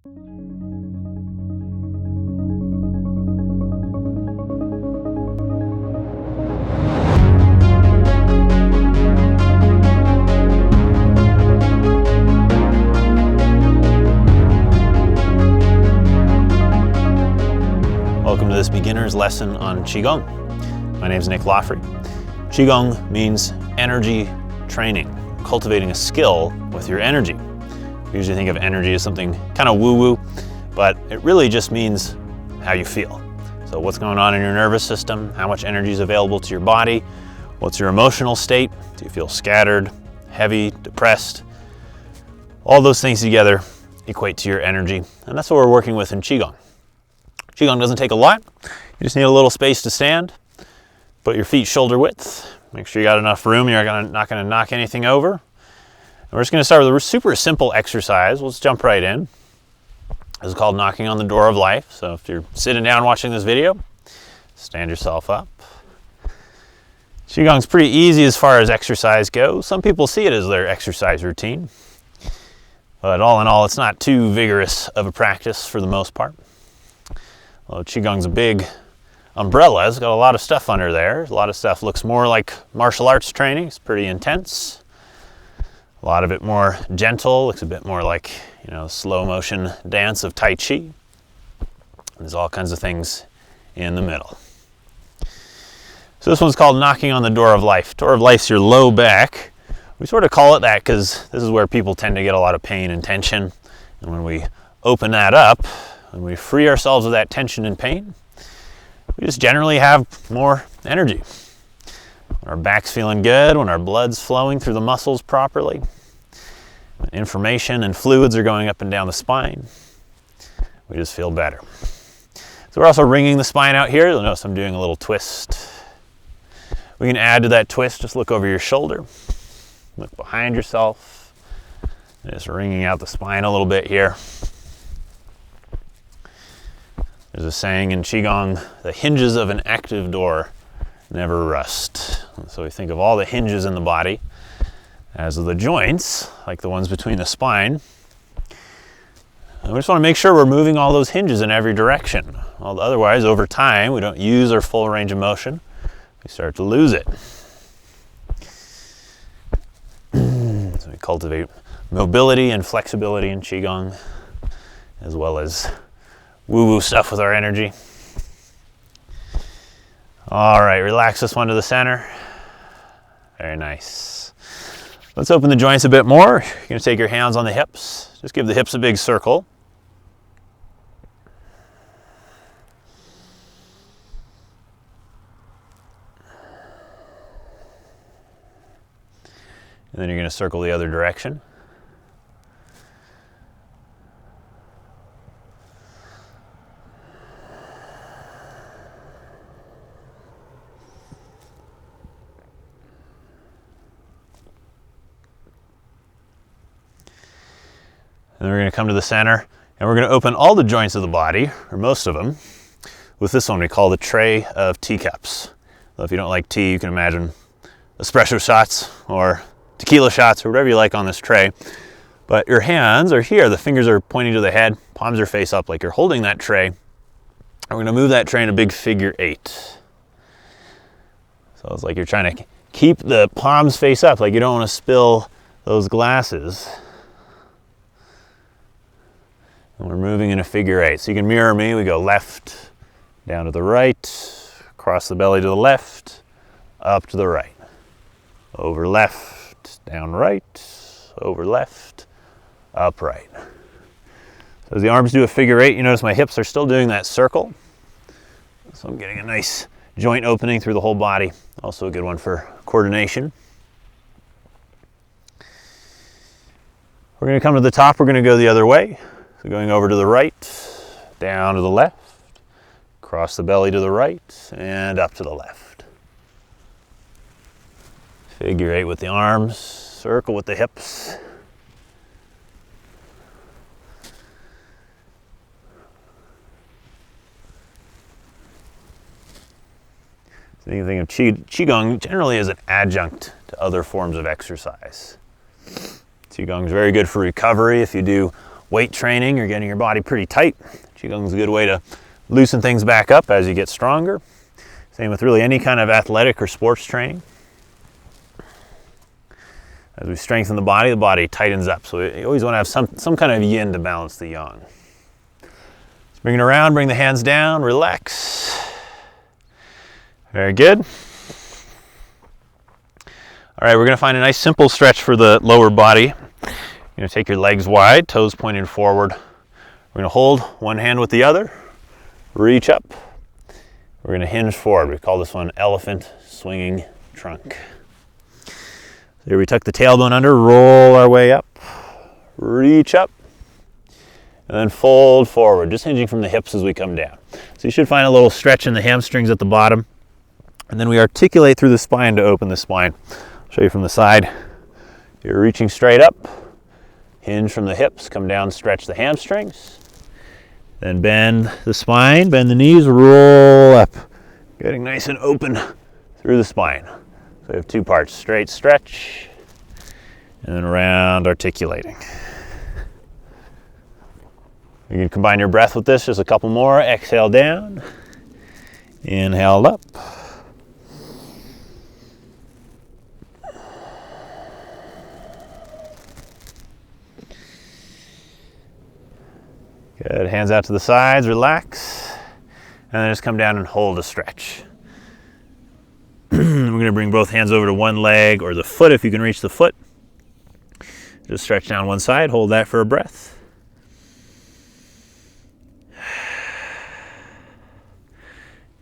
Welcome to this beginner's lesson on Qigong. My name is Nick Lawfrey. Qigong means energy training, cultivating a skill with your energy. We usually think of energy as something kind of woo-woo, but it really just means how you feel. So what's going on in your nervous system, how much energy is available to your body, what's your emotional state, do you feel scattered, heavy, depressed? All those things together equate to your energy, and that's what we're working with in Qigong. Qigong doesn't take a lot. You just need a little space to stand. Put your feet shoulder width. Make sure you got enough room. You're not going to knock anything over. And we're just going to start with a super simple exercise. We'll just jump right in. This is called knocking on the door of life. So if you're sitting down watching this video, stand yourself up. Qigong's pretty easy as far as exercise goes. Some people see it as their exercise routine. But all in all, it's not too vigorous of a practice for the most part. Well, Qigong's a big umbrella. It's got a lot of stuff under there. A lot of stuff looks more like martial arts training. It's pretty intense. A lot of it more gentle. Looks a bit more like, slow motion dance of Tai Chi. There's all kinds of things in the middle. So this one's called knocking on the door of life. Door of life's your low back. We sort of call it that because this is where people tend to get a lot of pain and tension. And when we open that up, when we free ourselves of that tension and pain, we just generally have more energy. When our back's feeling good, when our blood's flowing through the muscles properly, when information and fluids are going up and down the spine, we just feel better. So we're also wringing the spine out here. You'll notice I'm doing a little twist. We can add to that twist, just look over your shoulder, look behind yourself, just wringing out the spine a little bit here. There's a saying in Qigong, the hinges of an active door never rust. So we think of all the hinges in the body as the joints, like the ones between the spine. And we just want to make sure we're moving all those hinges in every direction. Well, otherwise, over time, we don't use our full range of motion. We start to lose it. So we cultivate mobility and flexibility in Qigong, as well as woo-woo stuff with our energy. All right, relax this one to the center. Very nice. Let's open the joints a bit more. You're going to take your hands on the hips. Just give the hips a big circle. And then you're going to circle the other direction. And then we're going to come to the center, and we're going to open all the joints of the body, or most of them, with this one we call the tray of teacups. So if you don't like tea, you can imagine espresso shots or tequila shots or whatever you like on this tray. But your hands are here, the fingers are pointing to the head, palms are face up like you're holding that tray. And we're going to move that tray in a big figure 8. So it's like you're trying to keep the palms face up, like you don't want to spill those glasses. And we're moving in a figure 8. So you can mirror me. We go left, down to the right, across the belly to the left, up to the right. Over left, down right, over left, up right. So as the arms do a figure 8, you notice my hips are still doing that circle. So I'm getting a nice joint opening through the whole body. Also a good one for coordination. We're going to come to the top. We're going to go the other way. So going over to the right, down to the left, across the belly to the right, and up to the left. Figure 8 with the arms, circle with the hips. So you can think of Qigong generally as an adjunct to other forms of exercise. Qigong is very good for recovery. If you do weight training, you're getting your body pretty tight. Qigong is a good way to loosen things back up as you get stronger. Same with really any kind of athletic or sports training. As we strengthen the body tightens up. So you always want to have some kind of yin to balance the yang. Let's bring it around, bring the hands down, relax. Very good. All right, we're going to find a nice simple stretch for the lower body. You're going to take your legs wide, toes pointing forward. We're going to hold one hand with the other, reach up. We're going to hinge forward. We call this one elephant swinging trunk. So here we tuck the tailbone under, roll our way up, reach up, and then fold forward, just hinging from the hips as we come down. So you should find a little stretch in the hamstrings at the bottom. And then we articulate through the spine to open the spine. I'll show you from the side. You're reaching straight up, hinge from the hips, come down, stretch the hamstrings. Then bend the spine, bend the knees, roll up. Getting nice and open through the spine. So we have two parts, straight stretch, and then round articulating. You can combine your breath with this, just a couple more. Exhale down, inhale up. Good, hands out to the sides, relax, and then just come down and hold a stretch. We're going to bring both hands over to one leg or the foot if you can reach the foot. Just stretch down one side, hold that for a breath.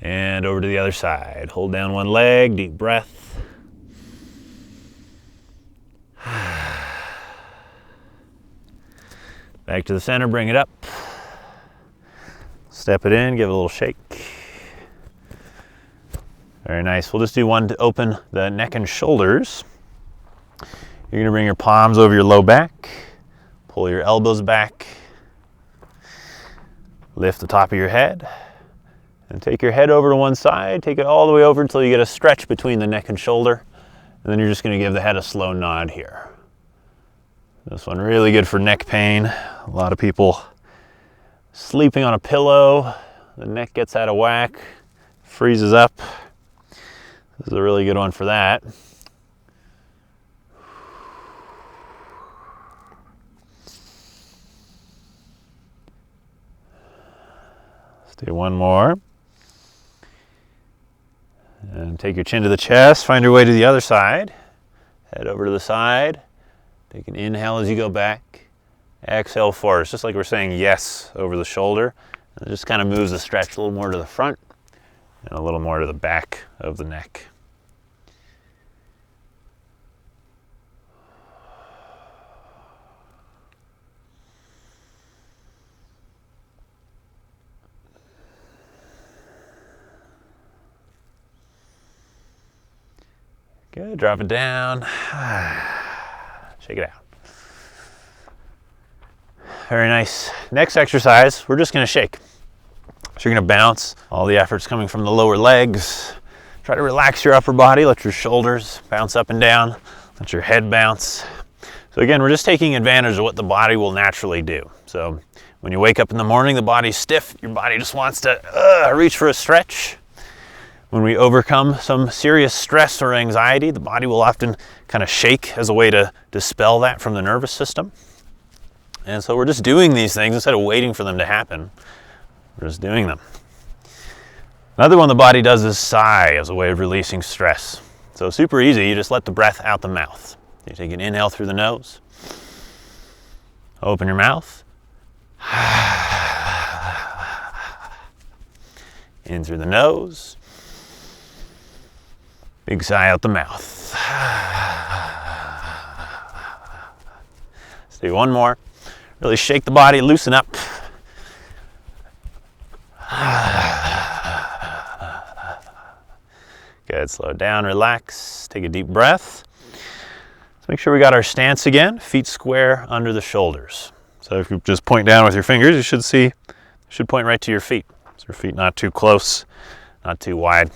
And over to the other side. Hold down one leg, deep breath. Back to the center, bring it up. Step it in, give it a little shake. Very nice. We'll just do one to open the neck and shoulders. You're going to bring your palms over your low back. Pull your elbows back. Lift the top of your head. And take your head over to one side. Take it all the way over until you get a stretch between the neck and shoulder. And then you're just going to give the head a slow nod here. This one really good for neck pain. A lot of people sleeping on a pillow, the neck gets out of whack, freezes up. This is a really good one for that. Let's do one more. And take your chin to the chest, find your way to the other side. Head over to the side. Take an inhale as you go back. Exhale forward. It's just like we're saying yes over the shoulder. And it just kind of moves the stretch a little more to the front and a little more to the back of the neck. Good, drop it down. Shake it out. Very nice. Next exercise, we're just going to shake. So you're going to bounce. All the effort's coming from the lower legs. Try to relax your upper body. Let your shoulders bounce up and down. Let your head bounce. So again, we're just taking advantage of what the body will naturally do. So when you wake up in the morning, the body's stiff. Your body just wants to reach for a stretch. When we overcome some serious stress or anxiety, the body will often kind of shake as a way to dispel that from the nervous system. And so we're just doing these things instead of waiting for them to happen. We're just doing them. Another one the body does is sigh as a way of releasing stress. So super easy, you just let the breath out the mouth. You take an inhale through the nose. Open your mouth. In through the nose. Big sigh out the mouth. Let's do one more. Really shake the body, loosen up. Good, slow down, relax, take a deep breath. Let's make sure we got our stance again, feet square under the shoulders. So if you just point down with your fingers, you should point right to your feet. So your feet not too close, not too wide,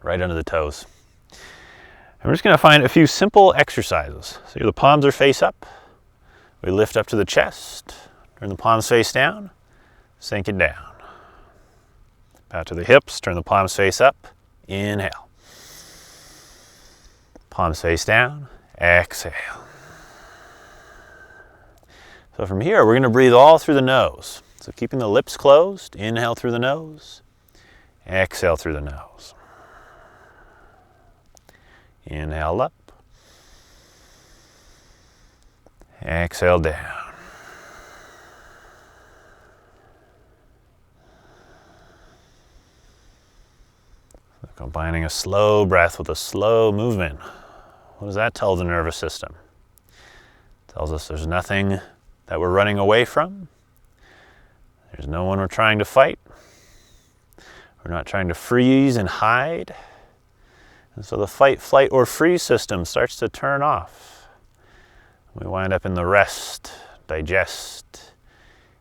right under the toes. And we're just gonna find a few simple exercises. So the palms are face up. We lift up to the chest, turn the palms face down, sink it down. Bow to the hips, turn the palms face up, inhale. Palms face down, exhale. So from here, we're going to breathe all through the nose. So keeping the lips closed, inhale through the nose, exhale through the nose. Inhale up, exhale down. So combining a slow breath with a slow movement. What does that tell the nervous system? It tells us there's nothing that we're running away from. There's no one we're trying to fight. We're not trying to freeze and hide. And so the fight, flight, or freeze system starts to turn off. We wind up in the rest, digest,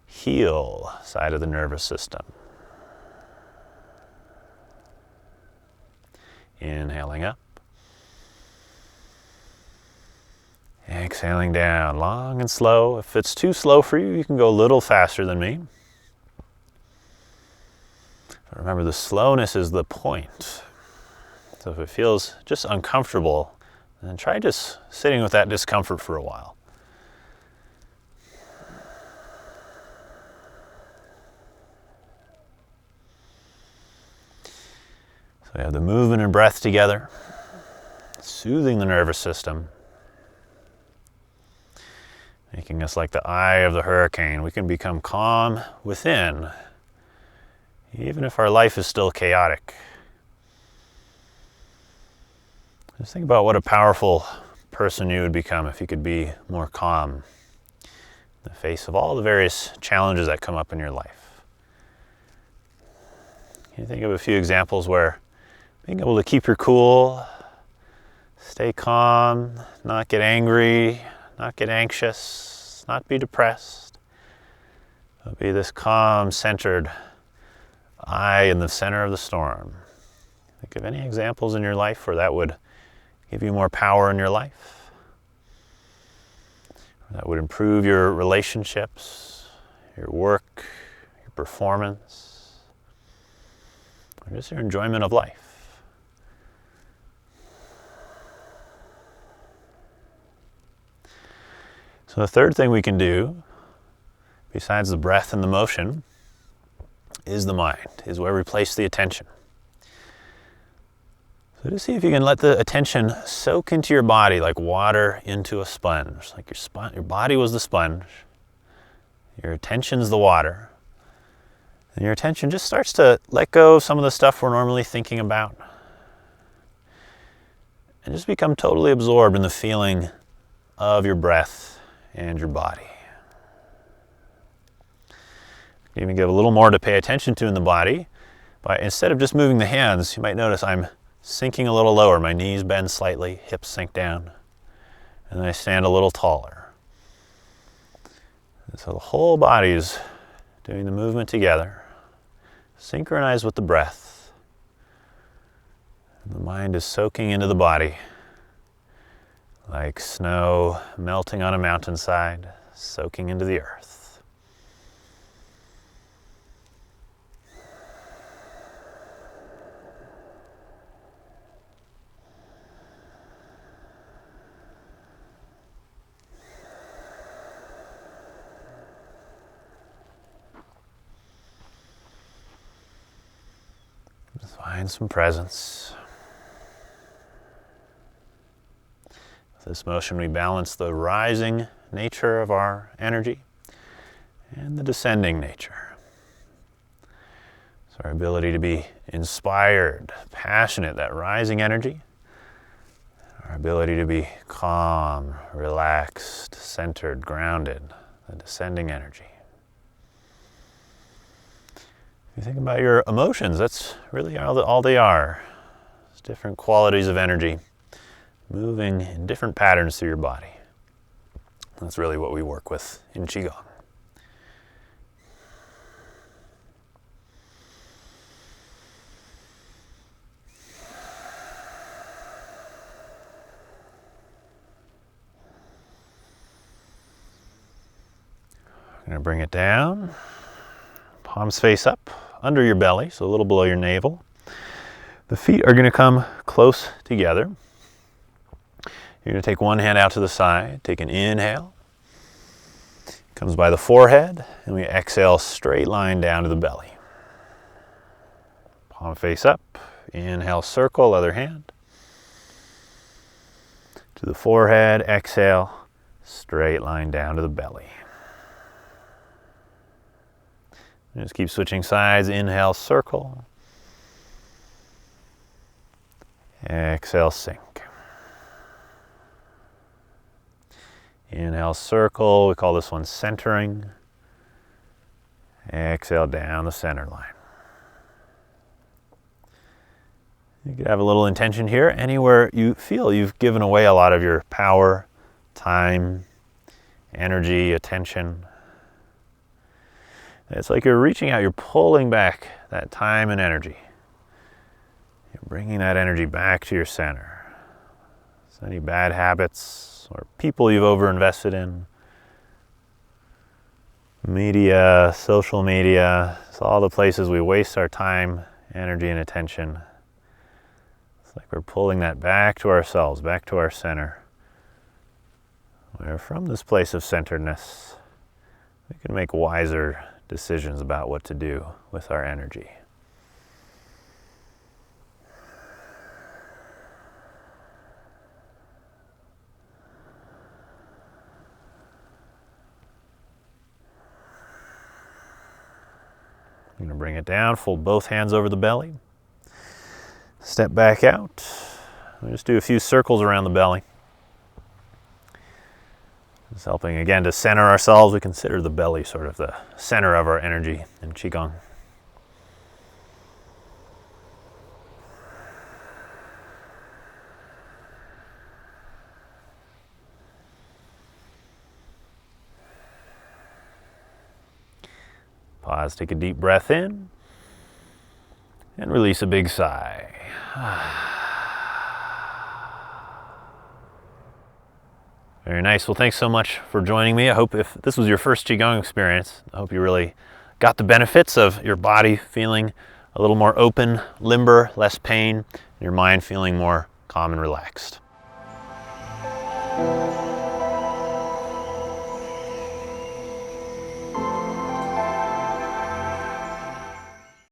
heal side of the nervous system. Inhaling up. Exhaling down, long and slow. If it's too slow for you, you can go a little faster than me. But remember, the slowness is the point. So if it feels just uncomfortable, then try just sitting with that discomfort for a while. So we have the movement and breath together, soothing the nervous system, making us like the eye of the hurricane. We can become calm within, even if our life is still chaotic. Just think about what a powerful person you would become if you could be more calm in the face of all the various challenges that come up in your life. Can you think of a few examples where being able to keep your cool, stay calm, not get angry, not get anxious, not be depressed, but be this calm, centered eye in the center of the storm? Think of any examples in your life where that would give you more power in your life, that would improve your relationships, your work, your performance, or just your enjoyment of life. So the third thing we can do, besides the breath and the motion, is the mind, is where we place the attention. So just see if you can let the attention soak into your body like water into a sponge. Like your body was the sponge, your attention's the water, and your attention just starts to let go of some of the stuff we're normally thinking about, and just become totally absorbed in the feeling of your breath and your body. You can even give a little more to pay attention to in the body. But instead of just moving the hands, you might notice I'm sinking a little lower. My knees bend slightly, hips sink down, and then I stand a little taller. And so the whole body is doing the movement together, synchronized with the breath. And the mind is soaking into the body like snow melting on a mountainside, soaking into the earth. Just find some presence. This motion, we balance the rising nature of our energy and the descending nature. So our ability to be inspired, passionate, that rising energy. Our ability to be calm, relaxed, centered, grounded, the descending energy. If you think about your emotions, that's really all they are. It's different qualities of energy moving in different patterns through your body. That's really what we work with in Qigong. Gonna bring it down, palms face up, under your belly, so a little below your navel. The feet are gonna come close together. You're gonna take one hand out to the side, take an inhale. Comes by the forehead, and we exhale, straight line down to the belly. Palm face up, inhale, circle, other hand. To the forehead, exhale, straight line down to the belly. Just keep switching sides. Inhale, circle. Exhale, sink. Inhale, circle. We call this one centering. Exhale, down the center line. You could have a little intention here. Anywhere you feel you've given away a lot of your power, time, energy, attention. It's like you're reaching out, you're pulling back that time and energy. You're bringing that energy back to your center. So any bad habits or people you've overinvested in, media, social media, it's all the places we waste our time, energy, and attention. It's like we're pulling that back to ourselves, back to our center. Where from this place of centeredness, we can make wiser decisions about what to do with our energy. I'm going to bring it down, fold both hands over the belly, step back out. We'll just do a few circles around the belly. It's helping again to center ourselves. We consider the belly sort of the center of our energy in Qigong. Pause, take a deep breath in, and release a big sigh. Very nice. Well, thanks so much for joining me. I hope if this was your first Qigong experience, I hope you really got the benefits of your body feeling a little more open, limber, less pain, and your mind feeling more calm and relaxed.